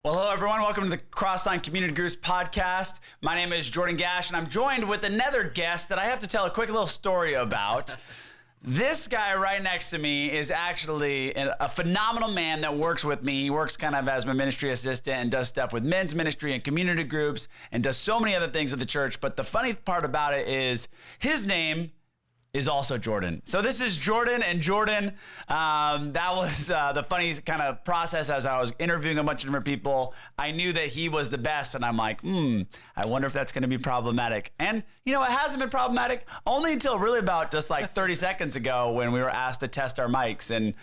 Well, hello, everyone. Welcome to the Crossline Community Groups podcast. My name is Jordan Gash, and I'm joined with another guest that I have to tell a quick little story about. This guy right next to me is actually a phenomenal man that works with me. He works kind of as my ministry assistant and does stuff with men's ministry and community groups and does so many other things at the church. But the funny part about it is his name is also Jordan. So this is Jordan and Jordan. That was the funny kind of process as I was interviewing a bunch of different people. I knew that he was the best, and I'm like, I wonder if that's going to be problematic. And, you know, it hasn't been problematic only until really about just like 30 seconds ago when we were asked to test our mics, and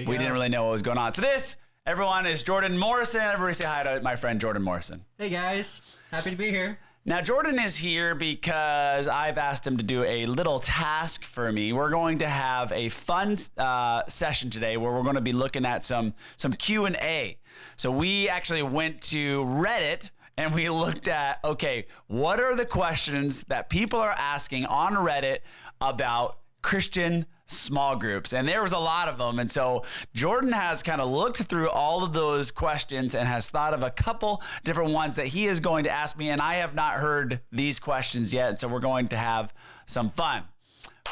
we didn't really know what was going on. So this, everyone, is Jordan Morrison. Everybody say hi to my friend Jordan Morrison. Hey, guys. Happy to be here. Now, Jordan is here because I've asked him to do a little task for me. We're going to have a fun session today where we're going to be looking at some Q&A. So we actually went to Reddit and we looked at, okay, what are the questions that people are asking on Reddit about Christian small groups? And there was a lot of them. And so Jordan has kind of looked through all of those questions and has thought of a couple different ones that he is going to ask me. And I have not heard these questions yet. And so we're going to have some fun.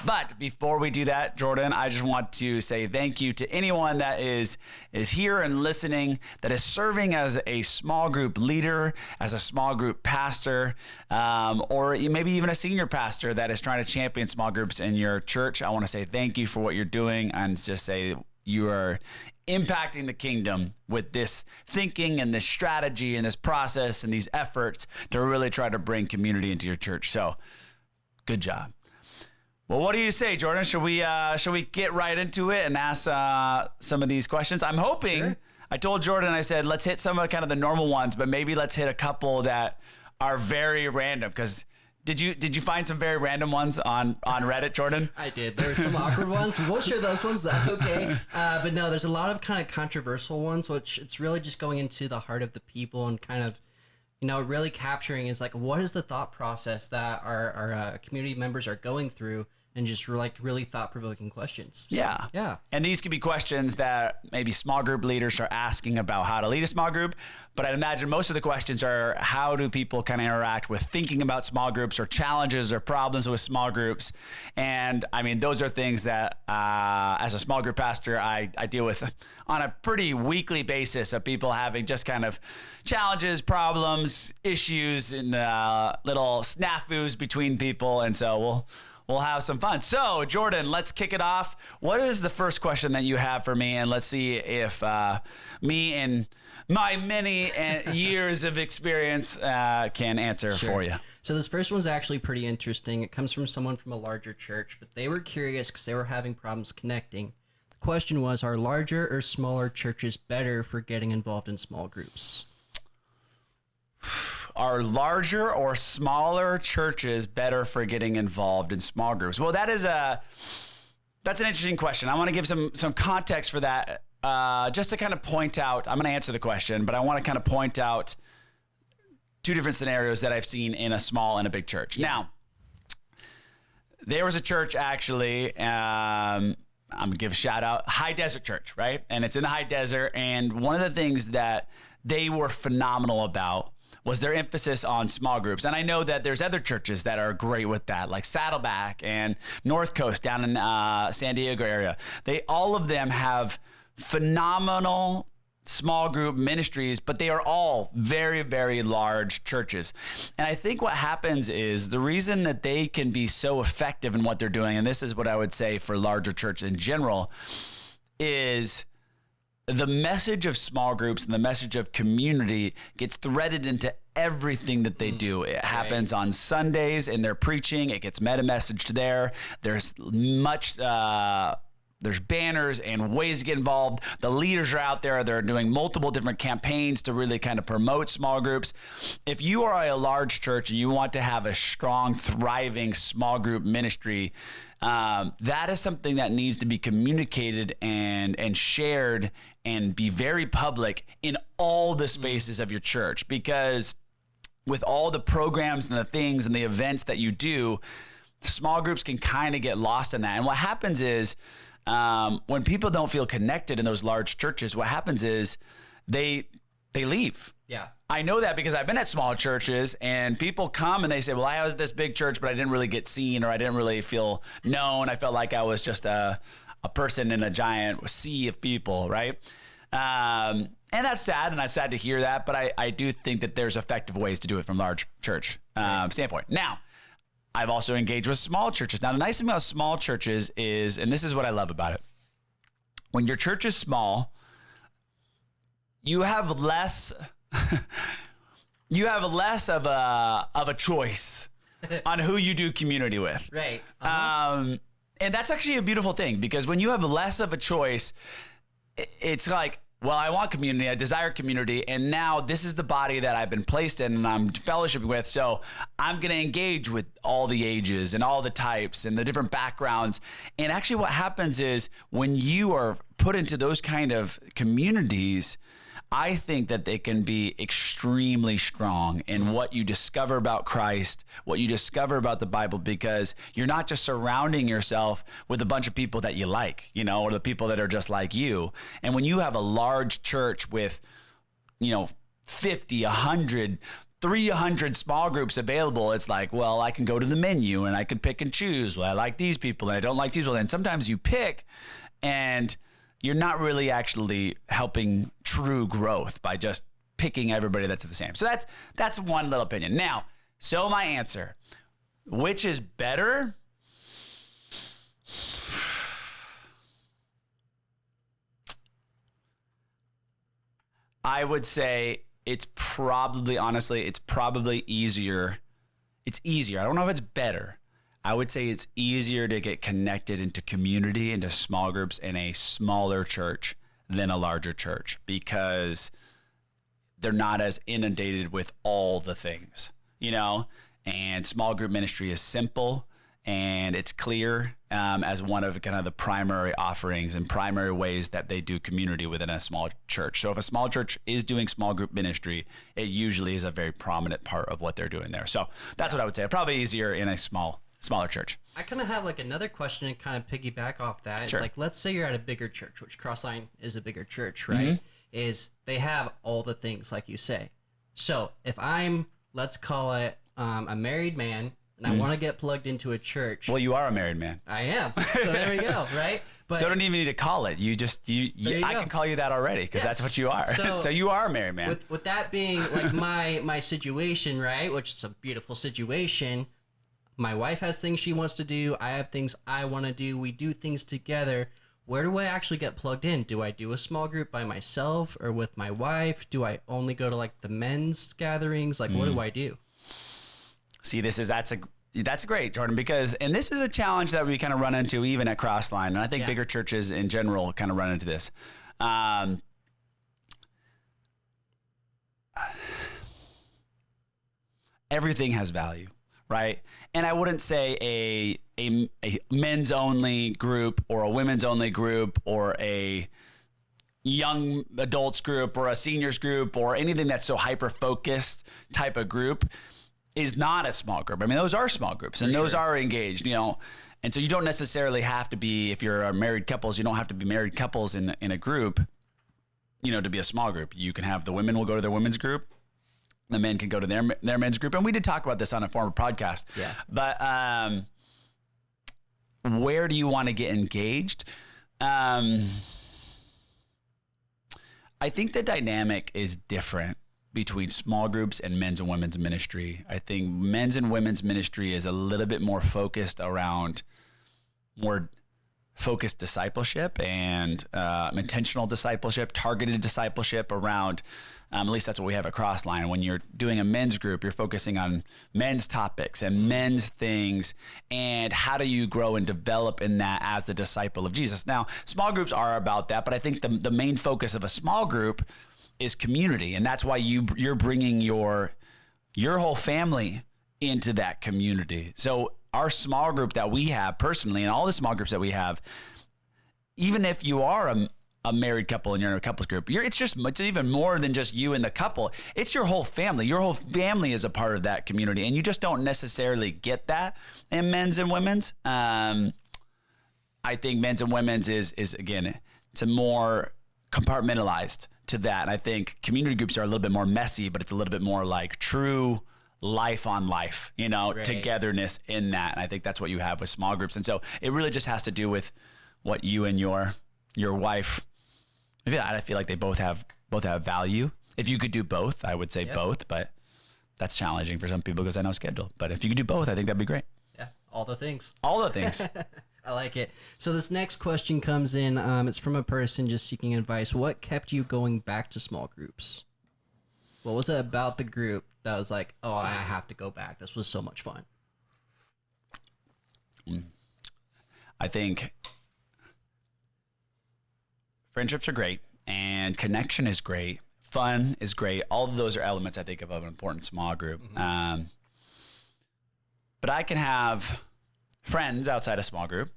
But before we do that, Jordan, I just want to say thank you to anyone that is here and listening, that is serving as a small group leader, as a small group pastor, or maybe even a senior pastor that is trying to champion small groups in your church. I want to say thank you for what you're doing and just say you are impacting the kingdom with this thinking and this strategy and this process and these efforts to really try to bring community into your church. So good job. Well, what do you say, Jordan? Should we get right into it and ask some of these questions? I'm hoping. Sure. I told Jordan, I said, let's hit some of kind of the normal ones, but maybe let's hit a couple that are very random. Because did you find some very random ones on Reddit, Jordan? I did. There were some awkward ones. We won't share those ones. That's okay. But no, there's a lot of kind of controversial ones, which it's really just going into the heart of the people and kind of, you know, really capturing is like, what is the thought process that our community members are going through? And just really thought-provoking questions. So, yeah. And these could be questions that maybe small group leaders are asking about how to lead a small group. But I'd imagine most of the questions are how do people kind of interact with thinking about small groups or challenges or problems with small groups. And I mean, those are things that as a small group pastor, I deal with on a pretty weekly basis of people having just kind of challenges, problems, issues, and little snafus between people. And so we'll have some fun. So, Jordan, let's kick it off. What is the first question that you have for me? And let's see if me and my many years of experience can answer for you. So this first one's actually pretty interesting. It comes from someone from a larger church, but they were curious because they were having problems connecting. The question was, are larger or smaller churches better for getting involved in small groups? Are larger or smaller churches better for getting involved in small groups? Well, that's an interesting question. I want to give some context for that, just to kind of point out. I'm going to answer the question, but I want to kind of point out two different scenarios that I've seen in a small and a big church. Yeah. Now, there was a church actually. I'm going to give a shout out, High Desert Church, right? And it's in the high desert. And one of the things that they were phenomenal about was their emphasis on small groups. And I know that there's other churches that are great with that, like Saddleback and North Coast down in San Diego area. All of them have phenomenal small group ministries, but they are all very, very large churches. And I think what happens is the reason that they can be so effective in what they're doing, and this is what I would say for larger churches in general, is the message of small groups and the message of community gets threaded into everything that they do. It happens on Sundays in their preaching. It gets meta messaged there. There's there's banners and ways to get involved. The leaders are out there. They're doing multiple different campaigns to really kind of promote small groups. If you are a large church and you want to have a strong, thriving small group ministry, that is something that needs to be communicated and shared and be very public in all the spaces of your church. Because with all the programs and the things and the events that you do, small groups can kind of get lost in that. And what happens is, when people don't feel connected in those large churches, what happens is they they leave. Yeah. I know that because I've been at small churches and people come and they say, well, I was at this big church, but I didn't really get seen, or I didn't really feel known. I felt like I was just a person in a giant sea of people, right? And that's sad, and that's sad to hear that, but I do think that there's effective ways to do it from large church standpoint. Now, I've also engaged with small churches. Now, the nice thing about small churches is, and this is what I love about it, when your church is small, you have less of a choice on who you do community with. Right. And that's actually a beautiful thing, because when you have less of a choice, it's like, well, I want community, I desire community, and now this is the body that I've been placed in and I'm fellowshipping with, so I'm going to engage with all the ages and all the types and the different backgrounds. And actually what happens is when you are put into those kind of communities, I think that they can be extremely strong in what you discover about Christ, what you discover about the Bible, because you're not just surrounding yourself with a bunch of people that you like, or the people that are just like you. And when you have a large church with, 50, 100, 300 small groups available, it's like, well, I can go to the menu and I can pick and choose. Well, I like these people and I don't like these people. And sometimes you pick and you're not really actually helping true growth by just picking everybody that's the same. So that's one little opinion. Now, so my answer, which is better? I would say it's probably easier. It's easier. I don't know if it's better. I would say it's easier to get connected into community, into small groups in a smaller church than a larger church, because they're not as inundated with all the things, and small group ministry is simple and it's clear as one of kind of the primary offerings and primary ways that they do community within a small church. So if a small church is doing small group ministry, it usually is a very prominent part of what they're doing there. So that's what I would say. Probably easier in a smaller church. I kind of have like another question and kind of piggyback off that. Sure. It's like, let's say you're at a bigger church, which Crossline is a bigger church, right? Mm-hmm. Is they have all the things like you say. So if I'm, let's call it a married man, and I want to get plugged into a church. Well, you are a married man. I am. So there we go, right? But so I don't even need to call it. You I can call you that already, because that's what you are. So you are a married man. With that being like my situation, right? Which is a beautiful situation. My wife has things she wants to do. I have things I want to do. We do things together. Where do I actually get plugged in? Do I do a small group by myself or with my wife? Do I only go to like the men's gatherings? Like, what do I do? See, that's great, Jordan, and this is a challenge that we kind of run into even at Crossline. And I think bigger churches in general kind of run into this. Everything has value. Right. And I wouldn't say a men's only group or a women's only group or a young adults group or a seniors group or anything that's so hyper focused type of group is not a small group. I mean, those are small groups and those are engaged, and so you don't necessarily have to be, if you're married couples, you don't have to be married couples in a group, to be a small group. You can have the women will go to their women's group. The men can go to their men's group. And we did talk about this on a former podcast. Yeah. But where do you want to get engaged? I think the dynamic is different between small groups and men's and women's ministry. I think men's and women's ministry is a little bit more focused around more focused discipleship and intentional discipleship, targeted discipleship around, at least that's what we have at Crossline. When you're doing a men's group, you're focusing on men's topics and men's things and how do you grow and develop in that as a disciple of Jesus. Now, small groups are about that, but I think the main focus of a small group is community. And that's why you're bringing your whole family into that community. So our small group that we have personally, and all the small groups that we have, even if you are a married couple and you're in a couples group, it's even more than just you and the couple. It's your whole family. Your whole family is a part of that community, and you just don't necessarily get that in men's and women's. I think men's and women's is again, it's a more compartmentalized to that. And I think community groups are a little bit more messy, but it's a little bit more like true life on life, Right. togetherness in that. And I think that's what you have with small groups. And so it really just has to do with what you and your wife, I feel like they both have value. If you could do both, I would say both, but that's challenging for some people because I know schedule. But if you could do both, I think that'd be great. Yeah, all the things. All the things. I like it. So this next question comes in. It's from a person just seeking advice. What kept you going back to small groups? What was it about the group that was like, oh, I have to go back? This was so much fun. I think friendships are great and connection is great. Fun is great. All of those are elements, I think, of an important small group. Mm-hmm. But I can have friends outside a small group.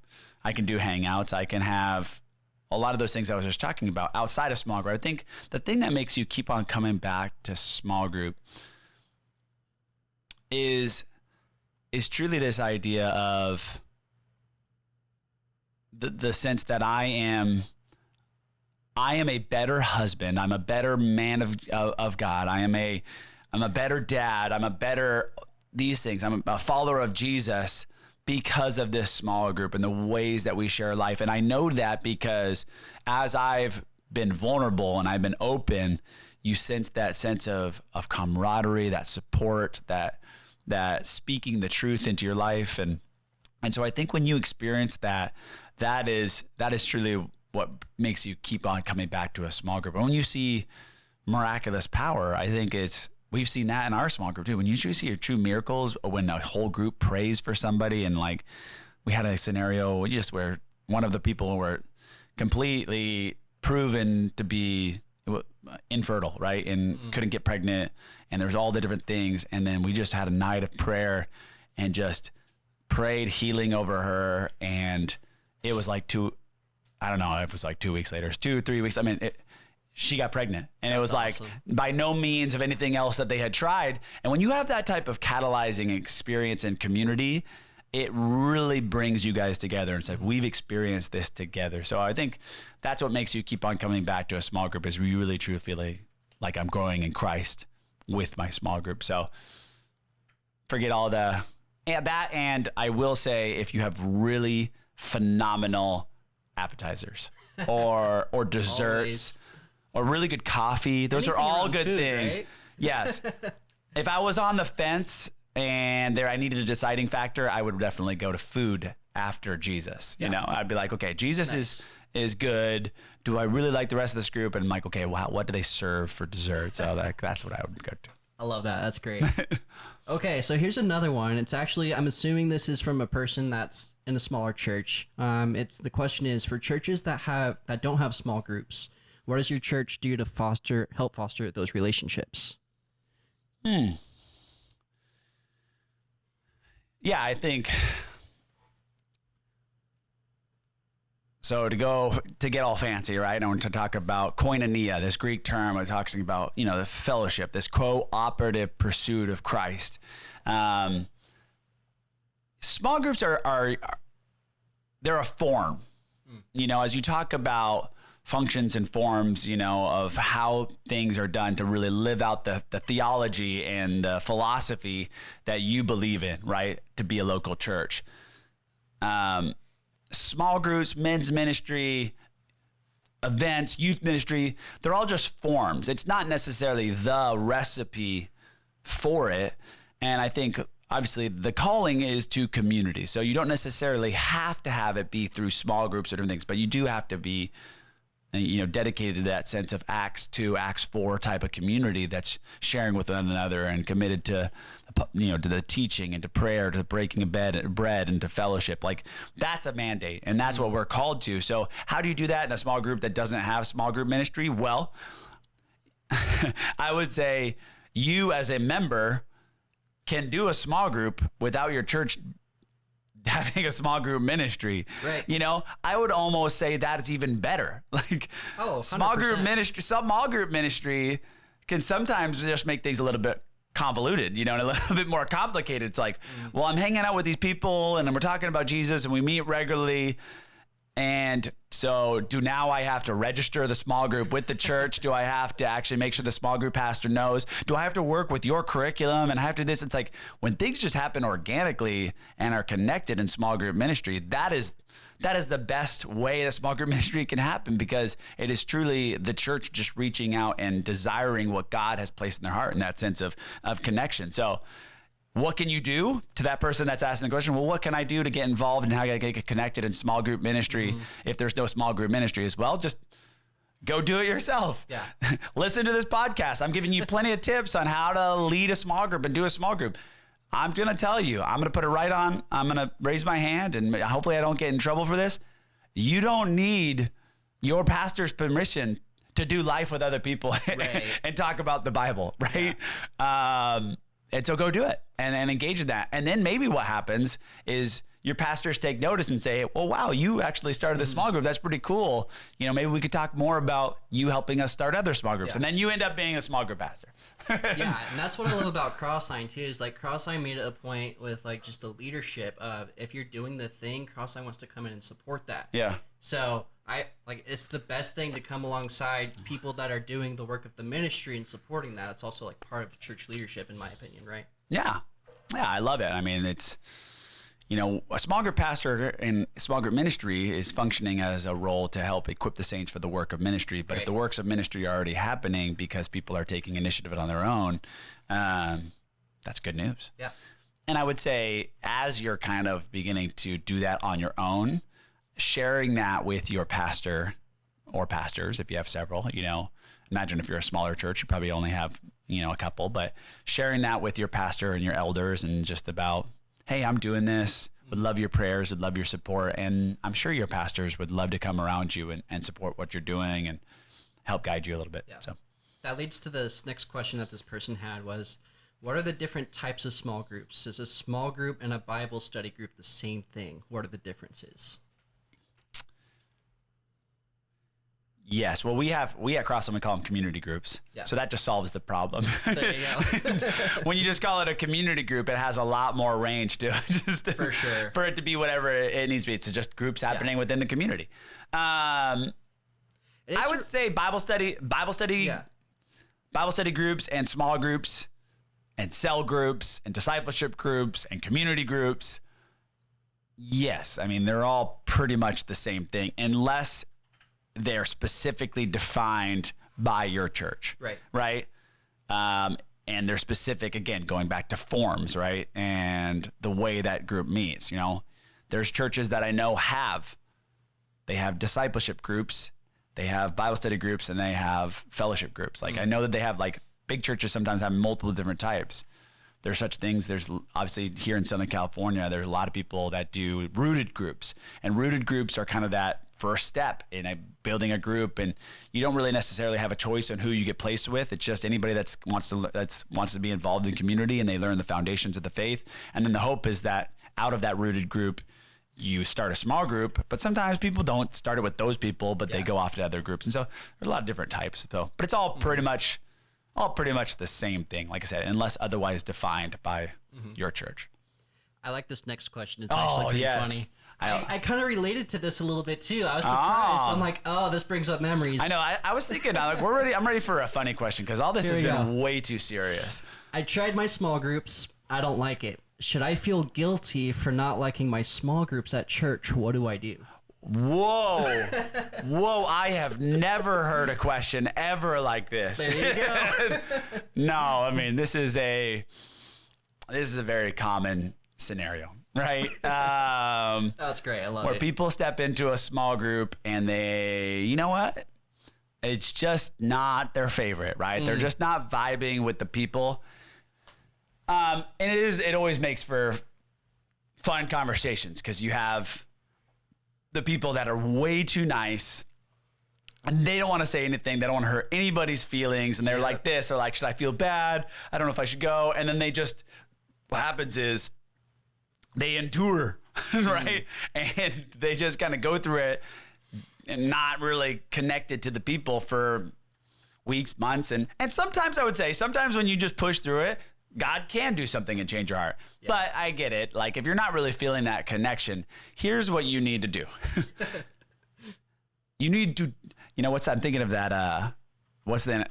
I can do hangouts. I can have a lot of those things I was just talking about outside a small group. I think the thing that makes you keep on coming back to small group is truly this idea of the sense that I am a better husband. I'm a better man of God. I'm a better dad. I'm a better these things. I'm a follower of Jesus because of this smaller group and the ways that we share life. And I know that because as I've been vulnerable and I've been open, you sense that sense of camaraderie, that support, that speaking the truth into your life. And so I think when you experience that is truly what makes you keep on coming back to a small group. And when you see miraculous power, I think we've seen that in our small group too. When you see your true miracles, or when a whole group prays for somebody, and like we had a scenario just where one of the people were completely proven to be infertile, right? And couldn't get pregnant, and there's all the different things. And then we just had a night of prayer and just prayed healing over her. And it was like 2 weeks later, 2-3 weeks. I mean, she got pregnant, and it was like by no means of anything else that they had tried. And when you have that type of catalyzing experience in community, it really brings you guys together and said, we've experienced this together. So I think that's what makes you keep on coming back to a small group, is you really truly feel like I'm growing in Christ with my small group. So forget all that. And I will say, if you have really phenomenal appetizers or desserts or really good coffee, those are all good things. Right? Yes. If I was on the fence and I needed a deciding factor, I would definitely go to food after Jesus. You know, I'd be like, okay, Jesus is good. Do I really like the rest of this group? And I'm like, okay, wow, what do they serve for dessert? So that's what I would go to. I love that. That's great. Okay, so here's another one. It's actually, I'm assuming this is from a person that's in a smaller church. The question is, for churches that don't have small groups, what does your church do to help foster those relationships? Yeah, I think so. To get all fancy, right? I want to talk about koinonia, this Greek term. We're talking about, the fellowship, this cooperative pursuit of Christ. Small groups they're a form. As you talk about functions and forms, of how things are done to really live out the theology and the philosophy that you believe in, right? To be a local church. Small groups, men's ministry, events, youth ministry, they're all just forms. It's not necessarily the recipe for it. And I think obviously the calling is to community. So you don't necessarily have to have it be through small groups or different things, but you do have to be dedicated to that sense of Acts 2, Acts 4 type of community that's sharing with one another and committed to, to the teaching and to prayer, to the breaking of bread and to fellowship. Like, that's a mandate, and that's what we're called to. So how do you do that in a small group that doesn't have small group ministry? Well, I would say you as a member can do a small group without your church having a small group ministry. Right. I would almost say that it's even better. Like, 100%. Small group ministry can sometimes just make things a little bit convoluted, and a little bit more complicated. It's like, well, I'm hanging out with these people and we're talking about Jesus and we meet regularly. And so now I have to register the small group with the church? Do I have to actually make sure the small group pastor knows? Do I have to work with your curriculum and I have to this? It's like when things just happen organically and are connected in small group ministry, that is the best way that small group ministry can happen, because it is truly the church just reaching out and desiring what God has placed in their heart in that sense of connection. So what can you do to that person that's asking the question? Well, what can I do to get involved and how I get connected in small group ministry if there's no small group ministry as well? Just go do it yourself. Yeah. Listen to this podcast. I'm giving you plenty of tips on how to lead a small group and do a small group. I'm going to tell you, I'm going to put it right on. I'm going to raise my hand, and hopefully I don't get in trouble for this. You don't need your pastor's permission to do life with other people Right. and talk about the Bible, right? Yeah. And so go do it and engage in that. And then maybe what happens is your pastors take notice and say, well, wow, you actually started this small group. That's pretty cool. You know, maybe we could talk more about you helping us start other small groups. Yeah. And then you end up being a small group pastor. Yeah, and that's what I love about Crossline too, is like Crossline made it a point with like just the leadership of, if you're doing the thing, Crossline wants to come in and support that. Yeah. So it's the best thing to come alongside people that are doing the work of the ministry and supporting that. It's also like part of church leadership, in my opinion, right? Yeah. Yeah, I love it. I mean, it's, you know, a small group pastor in small group ministry is functioning as a role to help equip the saints for the work of ministry. But if the works of ministry are already happening because people are taking initiative on their own, that's good news. Yeah. And I would say, as you're kind of beginning to do that on your own, sharing that with your pastor or pastors, if you have several, you know, imagine if you're a smaller church, you probably only have, you know, a couple, but sharing that with your pastor and your elders and just about, hey, I'm doing this, would love your prayers, would love your support. And I'm sure your pastors would love to come around you and support what you're doing and help guide you a little bit. Yeah. So that leads to this next question that this person had was, what are the different types of small groups? Is a small group and a Bible study group the same thing? What are the differences? yes, well, we at Crossland, we call them community groups. Yeah. So that just solves the problem. There you go. When you just call it a community group, it has a lot more range to it. For sure. For it to be whatever it needs to be. It's just groups happening within the community. I would say Bible study groups and small groups and cell groups and discipleship groups and community groups. Yes, I mean, they're all pretty much the same thing, unless they're specifically defined by your church. Right. And they're specific, again, going back to forms, right? And the way that group meets, you know, there's churches that I know they have discipleship groups, they have Bible study groups, and they have fellowship groups. Like I know that they have, like, big churches sometimes have multiple different types. There's such things. There's obviously here in Southern California, there's a lot of people that do rooted groups, and rooted groups are kind of that first step in building a group. And you don't really necessarily have a choice on who you get placed with. It's just anybody that wants to be involved in the community, and they learn the foundations of the faith. And then the hope is that out of that rooted group, you start a small group. But sometimes people don't start it with those people, but they go off to other groups. And so there's a lot of different types. So, but it's all pretty much the same thing, like I said, unless otherwise defined by your church. I like this next question. It's actually pretty funny. I kind of related to this a little bit too. I was surprised. I'm like, oh, this brings up memories. I know. I was thinking, I'm ready for a funny question, because all this has been way too serious. I tried my small groups. I don't like it. Should I feel guilty for not liking my small groups at church? What do I do? Whoa. I have never heard a question ever like this. There you go. No, I mean, this is a very common scenario, right? That's great. I love it. Where people step into a small group and they, you know what? It's just not their favorite, right? They're just not vibing with the people. And it always makes for fun conversations, because you have the people that are way too nice and they don't want to say anything. They don't want to hurt anybody's feelings. And they're like this, or like, should I feel bad? I don't know if I should go. And then what happens is they endure, right? And they just kind of go through it and not really connected to the people for weeks, months. And sometimes I would say, sometimes when you just push through it, God can do something and change your heart. Yeah. But I get it. Like, if you're not really feeling that connection, here's what you need to do. you need to, what's that? I'm thinking of that, what's the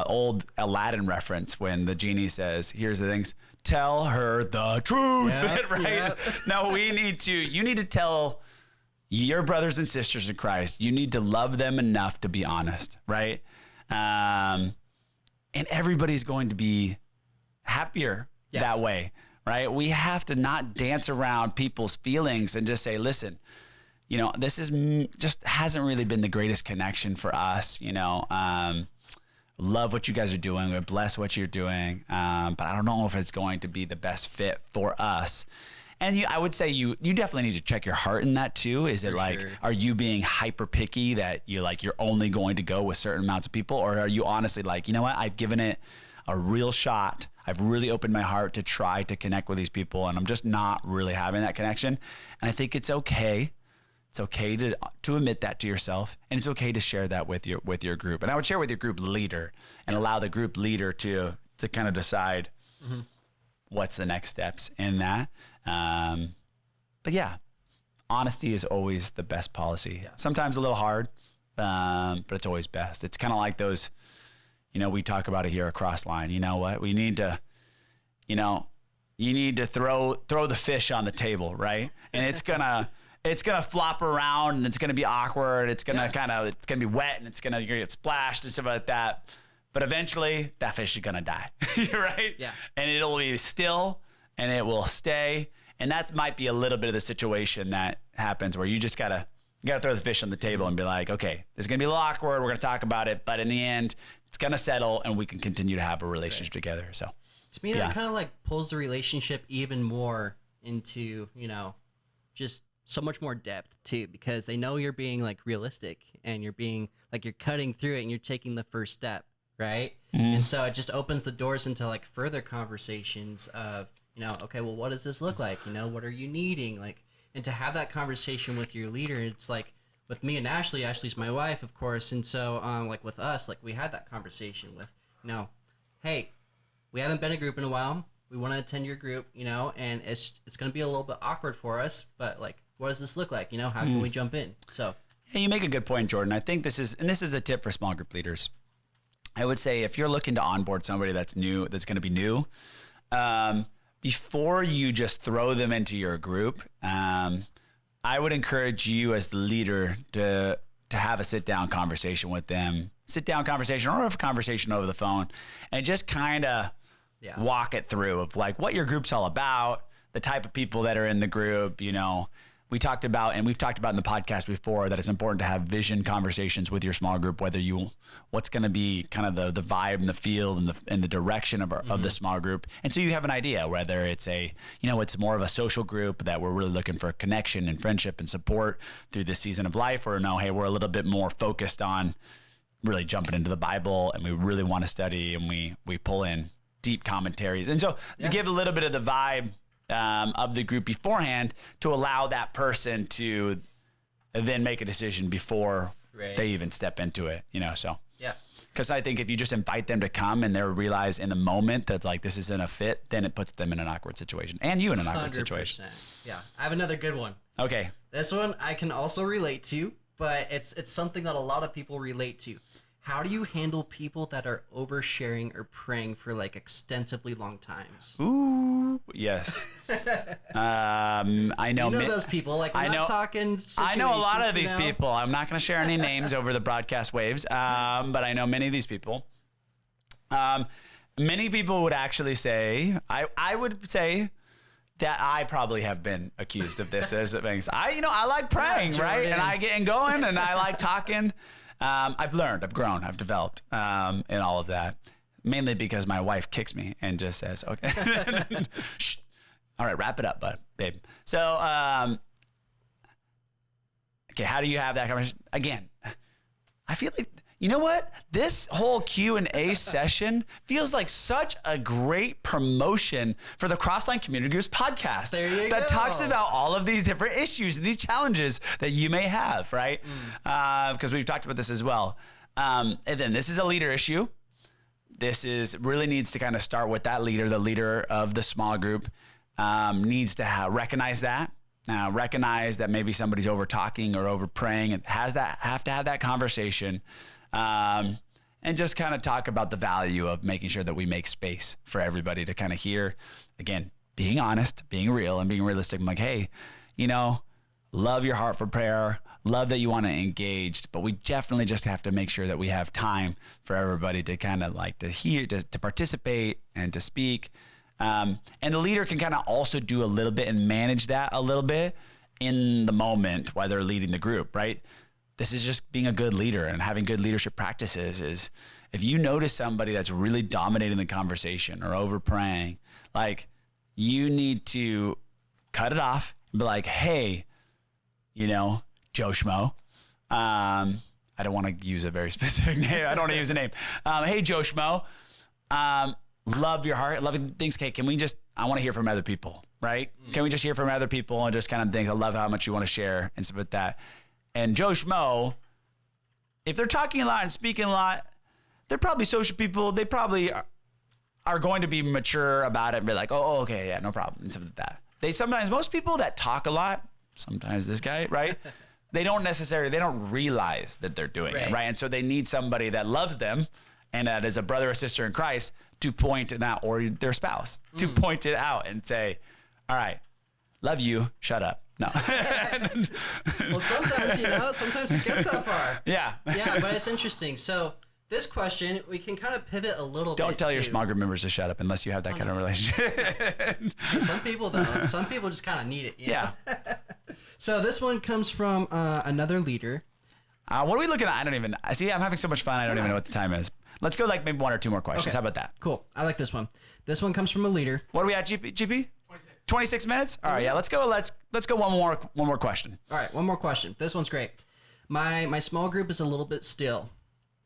old Aladdin reference when the genie says, here's the things, tell her the truth, right? Yep. No, you need to tell your brothers and sisters in Christ, you need to love them enough to be honest, right? And everybody's going to be happier that way, right? We have to not dance around people's feelings and just say, listen, this is just hasn't really been the greatest connection for us, love what you guys are doing. We bless what you're doing. But I don't know if it's going to be the best fit for us. And I would say you definitely need to check your heart in that too. Is it are you being hyper picky that you're only going to go with certain amounts of people? Or are you honestly like, you know what? I've given it a real shot. I've really opened my heart to try to connect with these people, and I'm just not really having that connection. And I think it's okay. It's okay to admit that to yourself, and it's okay to share that with your group. And I would share with your group leader and allow the group leader to kind of decide what's the next steps in that. But yeah, honesty is always the best policy. Yeah. Sometimes a little hard, but it's always best. It's kind of like those, we talk about it here across line. You know what? We need to, you need to throw the fish on the table, right? And it's gonna flop around and it's gonna be awkward. It's gonna it's gonna be wet and you're gonna get splashed and stuff like that. But eventually that fish is gonna die, right? Yeah. And it'll be still and it will stay. And that might be a little bit of the situation that happens where you just gotta throw the fish on the table and be like, okay, this is gonna be a little awkward. We're gonna talk about it, but in the end, it's gonna settle and we can continue to have a relationship together. So to me, that kind of pulls the relationship even more into, just so much more depth too, because they know you're being realistic and you're being you're cutting through it and you're taking the first step, right? And so it just opens the doors into further conversations of, okay, well, what does this look like? What are you needing? And to have that conversation with your leader, it's with me and Ashley's my wife, of course. And so with us, we had that conversation with, hey, we haven't been a group in a while. We want to attend your group, and it's going to be a little bit awkward for us, but what does this look like? How can we jump in? So yeah, you make a good point, Jordan. I think this is a tip for small group leaders. I would say if you're looking to onboard somebody that's new, that's going to be new, before you just throw them into your group, I would encourage you as the leader to have a sit-down conversation with them, or have a conversation over the phone, and just kind of walk it through of what your group's all about, the type of people that are in the group. We've talked about in the podcast before that it's important to have vision conversations with your small group, what's going to be kind of the vibe and the feel and the direction of the small group. And so you have an idea whether it's it's more of a social group that we're really looking for connection and friendship and support through this season of life, or no, hey, we're a little bit more focused on really jumping into the Bible and we really want to study and we pull in deep commentaries. And so to give a little bit of the vibe of the group beforehand to allow that person to then make a decision before they even step into it, so. Yeah. Because I think if you just invite them to come and they realize in the moment that this isn't a fit, then it puts them in an awkward situation and you in an awkward 100%. Situation. Yeah. I have another good one. Okay. This one I can also relate to, but it's something that a lot of people relate to. How do you handle people that are oversharing or praying for extensively long times? Ooh, yes. I know. Those people. Not talking I know a lot of these people. I'm not going to share any names over the broadcast waves, but I know many of these people. Many people would actually say, I would say that I probably have been accused of this as things. I like praying, right? And I get going and I like talking. I've learned, I've grown, I've developed in all of that, mainly because my wife kicks me and just says, okay, shh. All right, wrap it up, babe. So, okay, how do you have that conversation? Again, I feel like, you know what? This whole Q&A session feels like such a great promotion for the Crossline Community Groups podcast that talks about all of these different issues and these challenges that you may have, right? Because we've talked about this as well. And then this is a leader issue. This really needs to kind of start with that leader, the leader of the small group needs to recognize that recognize that maybe somebody's over talking or over praying, and have to have that conversation, and just kind of talk about the value of making sure that we make space for everybody to kind of hear. Again, being honest, being real, and being realistic. I'm like, hey, love your heart for prayer, love that you want to engage, but we definitely just have to make sure that we have time for everybody to kind of like to hear, to participate and to speak. And the leader can kind of also do a little bit and manage that a little bit in the moment while they're leading the group, right? This is just being a good leader, and having good leadership practices is, if you notice somebody that's really dominating the conversation or over praying, like, you need to cut it off and be like, hey, Joe Schmo. I don't want to use a very specific name. I don't want to use a name. Hey, Joe Schmo. Love your heart. Love things. Okay, I want to hear from other people, right? Can we just hear from other people and just kind of things? I love how much you want to share and stuff like that. And Joe Schmo, if they're talking a lot and speaking a lot, they're probably social people. They probably are going to be mature about it and be like, oh, okay, yeah, no problem, and stuff like that. Most people that talk a lot, sometimes this guy, right? They don't realize that they're doing it, right? And so they need somebody that loves them and that is a brother or sister in Christ to point it out, or their spouse to point it out and say, all right, love you, shut up. No. Well, sometimes it gets that far. Yeah. Yeah, but it's interesting. So this question, we can kind of pivot a little bit. Don't tell your small group members to shut up unless you have that kind of relationship. Some people don't. Some people just kind of need it. Yeah. So this one comes from another leader. What are we looking at? I don't even see. I'm having so much fun. I don't even know what the time is. Let's go like maybe one or two more questions. Okay. How about that? Cool. I like this one. This one comes from a leader. What are we at, GP? 26 minutes? All right. Yeah. Let's go. Let's go one more question. All right. One more question. This one's great. My small group is a little bit still.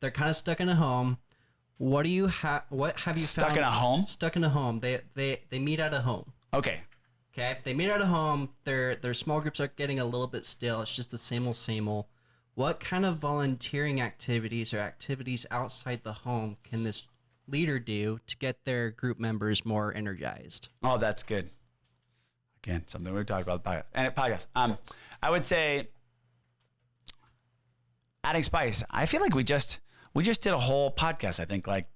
They're kind of stuck in a home. What have you found? Stuck in a home? Stuck in a home. They meet at a home. Okay. They meet at a home. Their small groups are getting a little bit still. It's just the same old. What kind of volunteering activities or activities outside the home can this leader do to get their group members more energized? Oh, that's good. Again, something we've talked about podcast. I would say adding spice. I feel like we just did a whole podcast, I think like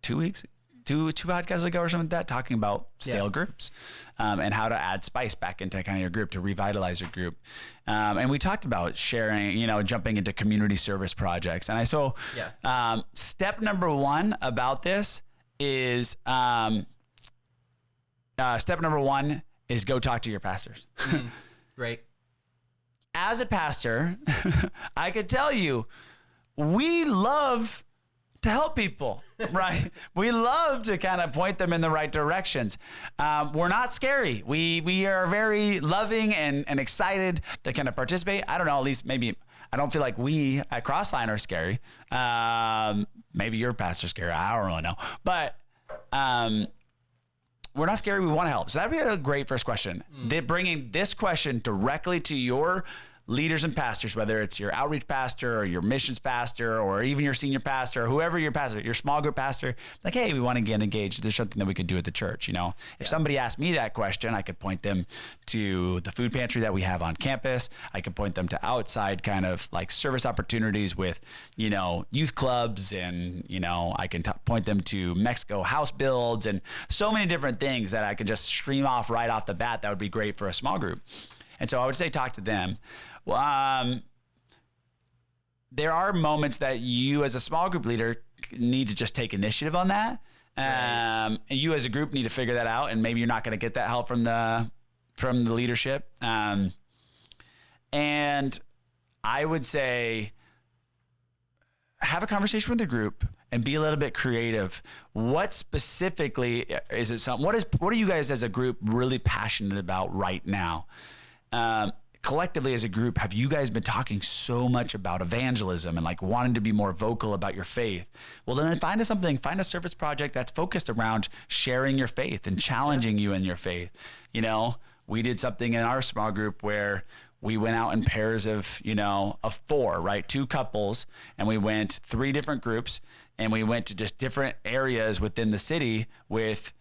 2 weeks, two podcasts ago or something like that, talking about stale groups and how to add spice back into kind of your group to revitalize your group. And we talked about sharing, jumping into community service projects. And step number one about this is go talk to your pastors. Right. As a pastor, I could tell you, we love to help people, right? We love to kind of point them in the right directions. We're not scary. We are very loving and excited to kind of participate. I don't know, at least maybe, I don't feel like we at Crossline are scary. Maybe your pastor's scary. I don't really know. But we're not scary. We want to help. So that'd be a great first question. Bringing this question directly to your leaders and pastors, whether it's your outreach pastor or your missions pastor or even your senior pastor or whoever your pastor, your small group pastor, like, hey, we want to get engaged. There's something that we could do at the church. If somebody asked me that question, I could point them to the food pantry that we have on campus. I could point them to outside kind of like service opportunities with, youth clubs, and, I can point them to Mexico house builds and so many different things that I could just stream off right off the bat. That would be great for a small group. And so I would say, talk to them. There are moments that you as a small group leader need to just take initiative on that. And you as a group need to figure that out. And maybe you're not going to get that help from the leadership. And I would say, have a conversation with the group and be a little bit creative. What specifically is it? What are you guys as a group really passionate about right now? Collectively as a group, have you guys been talking so much about evangelism and like wanting to be more vocal about your faith? Well, then find a service project that's focused around sharing your faith and challenging you in your faith. We did something in our small group where we went out in pairs of 4, right? 2 couples, and we went 3 different groups, and we went to just different areas within the city with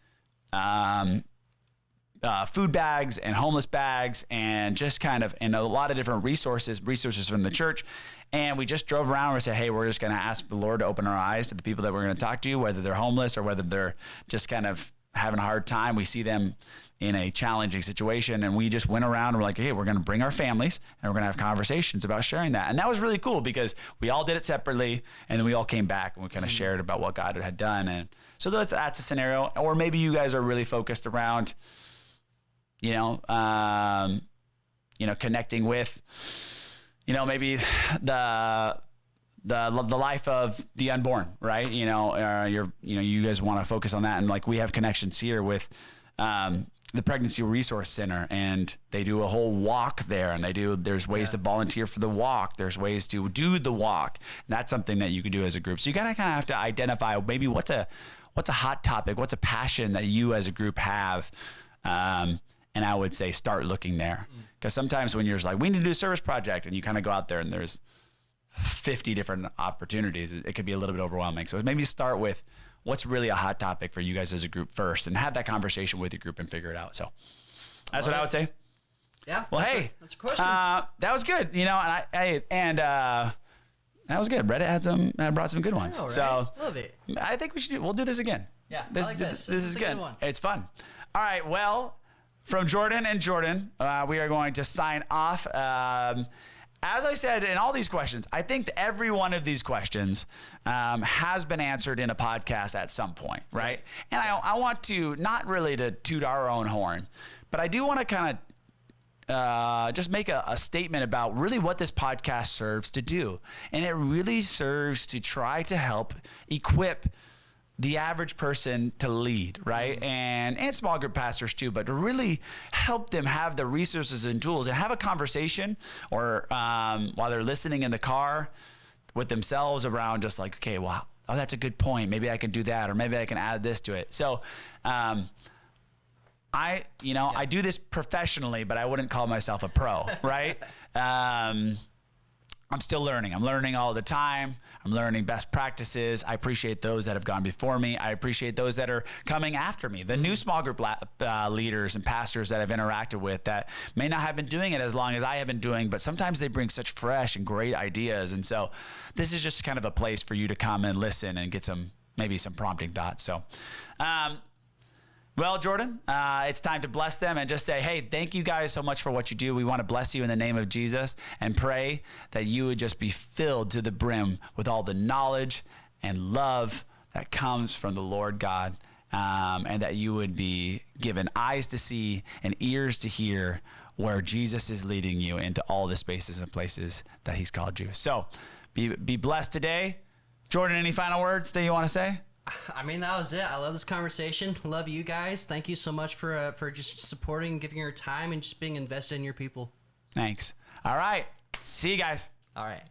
food bags and homeless bags and just kind of, and a lot of different resources from the church. And we just drove around and we said, hey, we're just going to ask the Lord to open our eyes to the people that we're going to talk to, whether they're homeless or whether they're just kind of having a hard time. We see them in a challenging situation. And we just went around and we're like, hey, we're going to bring our families and we're going to have conversations about sharing that. And that was really cool because we all did it separately. And then we all came back and we kind of shared about what God had done. And so that's a scenario. Or maybe you guys are really focused around, connecting with, maybe the life of the unborn, right? You guys want to focus on that. And like, we have connections here with, the Pregnancy Resource Center, and they do a whole walk there, and there's ways to volunteer for the walk. There's ways to do the walk. And that's something that you can do as a group. So you gotta kind of have to identify maybe what's a hot topic, what's a passion that you as a group have. And I would say start looking there. Because sometimes when you're just like, we need to do a service project, and you kind of go out there and there's 50 different opportunities, it could be a little bit overwhelming. So maybe start with what's really a hot topic for you guys as a group first, and have that conversation with your group and figure it out. So that's what I would say. Yeah. Well, hey, that's questions. that was good. And that was good. Reddit brought some good ones. I know, right? So Love it. I think we'll do this again. Yeah. This is good. It's fun. All right. Well, from Jordan and Jordan, we are going to sign off. As I said, in all these questions, I think that every one of these questions has been answered in a podcast at some point, right? And I want to, not really to toot our own horn, but I do want to kind of just make a statement about really what this podcast serves to do. And it really serves to try to help equip the average person to lead, right? And small group pastors too, but to really help them have the resources and tools and have a conversation or while they're listening in the car with themselves around just like, okay, well, oh, that's a good point. Maybe I can do that, or maybe I can add this to it. So I do this professionally, but I wouldn't call myself a pro, right? I'm still learning. I'm learning all the time. I'm learning best practices. I appreciate those that have gone before me. I appreciate those that are coming after me. The new small group leaders and pastors that I've interacted with that may not have been doing it as long as I have been doing, but sometimes they bring such fresh and great ideas. And so this is just kind of a place for you to come and listen and get maybe some prompting thoughts. So, well, Jordan, it's time to bless them and just say, hey, thank you guys so much for what you do. We want to bless you in the name of Jesus and pray that you would just be filled to the brim with all the knowledge and love that comes from the Lord God, and that you would be given eyes to see and ears to hear where Jesus is leading you into all the spaces and places that he's called you. So be blessed today. Jordan, any final words that you want to say? I mean, that was it. I love this conversation. Love you guys. Thank you so much for just supporting, giving your time, and just being invested in your people. Thanks. All right. See you guys. All right.